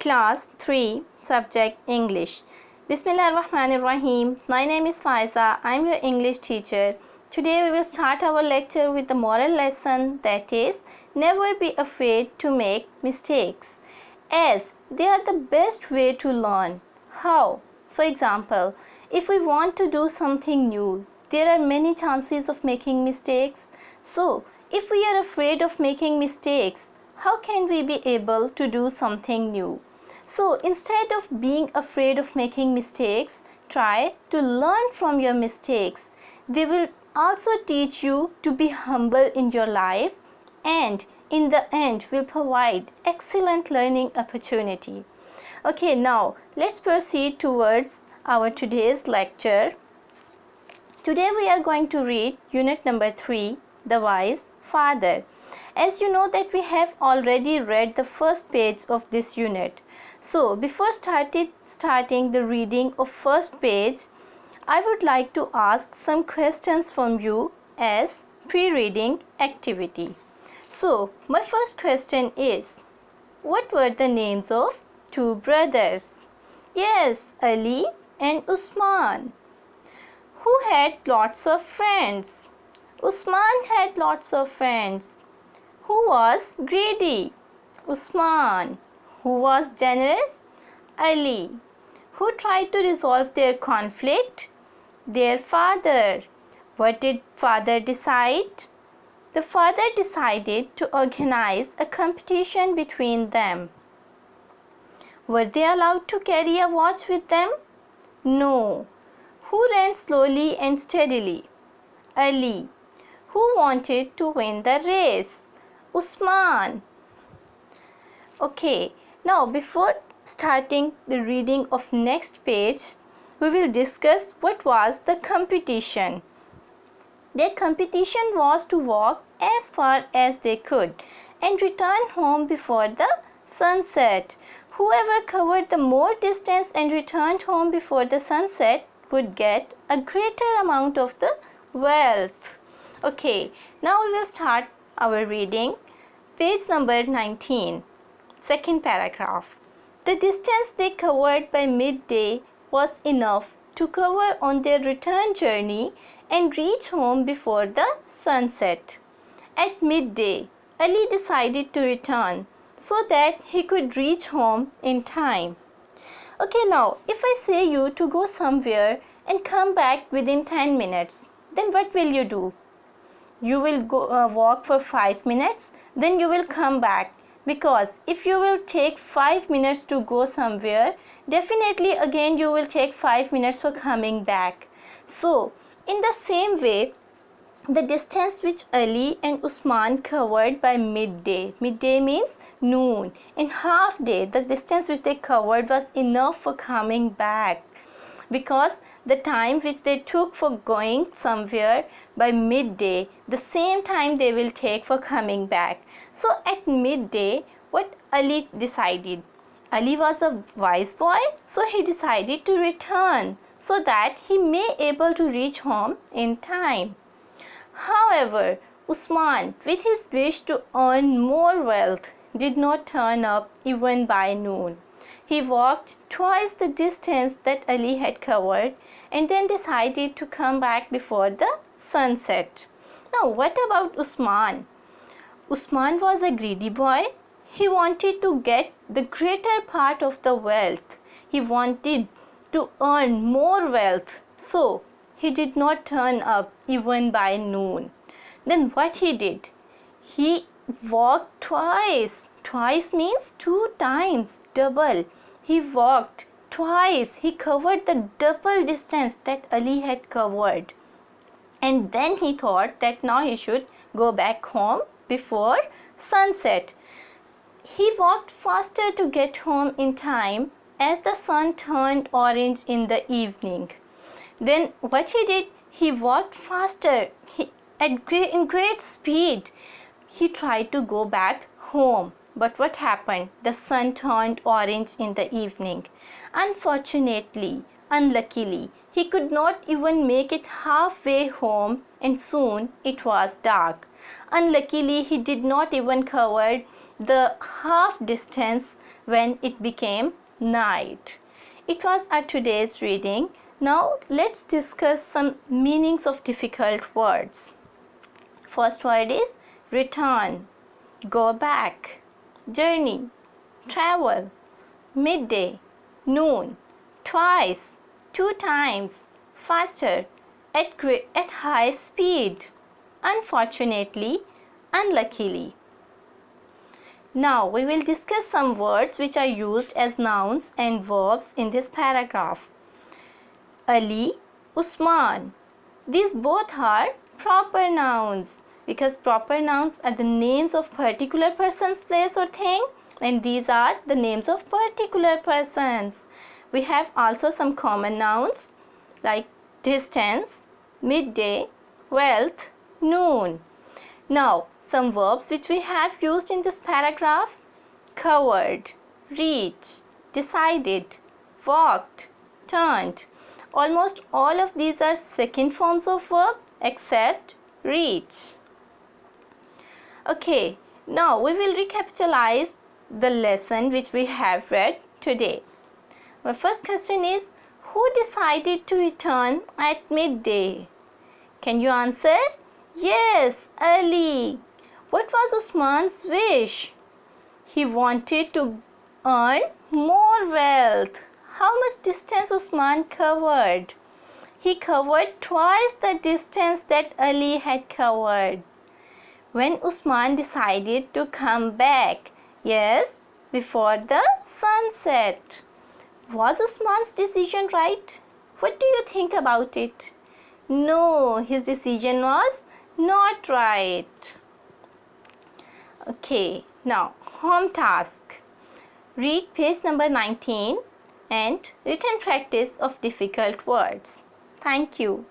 Class 3, Subject English. Bismillahirrahmanirrahim. My name is Faiza. I am your English teacher. Today we will start our lecture with the moral lesson, that is, never be afraid to make mistakes, as they are the best way to learn. How? For example, if we want to do something new, there are many chances of making mistakes. So, if we are afraid of making mistakes, how can we be able to do something new? So instead of being afraid of making mistakes, try to learn from your mistakes. They will also teach you to be humble in your life, and in the end will provide excellent learning opportunity. Okay, now let's proceed towards our today's lecture. Today we are going to read unit number 3, The Wise Father. As you know that we have already read the first page of this unit. So before starting the reading of first page, I would like to ask some questions from you as pre-reading activity. So my first question is, what were the names of two brothers? Yes, Ali and Usman. Who had lots of friends? Usman had lots of friends. Who was greedy? Usman. Who was generous? Ali. Who tried to resolve their conflict? Their father. What did father decide? The father decided to organize a competition between them. Were they allowed to carry a watch with them? No. Who ran slowly and steadily? Ali. Who wanted to win the race? Usman. Okay, now before starting the reading of next page, we will discuss what was the competition. Their competition was to walk as far as they could and return home before the sunset. Whoever covered the more distance and returned home before the sunset would get a greater amount of the wealth. Okay, now we will start our reading. Page number 19, second paragraph. The distance they covered by midday was enough to cover on their return journey and reach home before the sunset. At midday, Ali decided to return so that he could reach home in time. Okay, now if I say you to go somewhere and come back within 10 minutes, then what will you do? You will go walk for 5 minutes, then you will come back, because if you will take 5 minutes to go somewhere, definitely again you will take 5 minutes for coming back. So in the same way, the distance which Ali and Usman covered by midday means noon, in half day, the distance which they covered was enough for coming back, because the time which they took for going somewhere by midday, the same time they will take for coming back. So at midday, what Ali decided? Ali was a wise boy, so he decided to return so that he may able to reach home in time. However, Usman, with his wish to earn more wealth, did not turn up even by noon. He walked twice the distance that Ali had covered and then decided to come back before the sunset. Now, what about Usman? Usman was a greedy boy. He wanted to get the greater part of the wealth. He wanted to earn more wealth. So, he did not turn up even by noon. Then what he did? He walked twice. Twice means 2 times, double. He walked twice. He covered the double distance that Ali had covered. And then he thought that now he should go back home before sunset. He walked faster to get home in time as the sun turned orange in the evening. Then what he did? He walked faster. In great speed. He tried to go back home. But what happened? The sun turned orange in the evening. Unfortunately, unluckily, he could not even make it halfway home, and soon it was dark. Unluckily, he did not even cover the half distance when it became night. It was our today's reading. Now let's discuss some meanings of difficult words. First word is return, go back, journey, travel, midday, noon, twice, two times, faster, at high speed, unfortunately, unluckily. Now we will discuss some words which are used as nouns and verbs in this paragraph. Ali, Usman. These both are proper nouns because proper nouns are the names of particular persons, place or thing, and these are the names of particular persons. We have also some common nouns like distance, midday, wealth, noon. Now some verbs which we have used in this paragraph: covered, reach, decided, walked, turned. Almost all of these are second forms of verb except reach. Okay, now we will recapitalize the lesson which we have read today. My first question is, who decided to return at midday? Can you answer? Yes, Ali. What was Usman's wish? He wanted to earn more wealth. How much distance Usman covered? He covered twice the distance that Ali had covered. When Usman decided to come back, yes, before the sunset. Was Usman's decision right? What do you think about it? No, his decision was not right. Okay, now home task. Read page number 19 and written practice of difficult words. Thank you.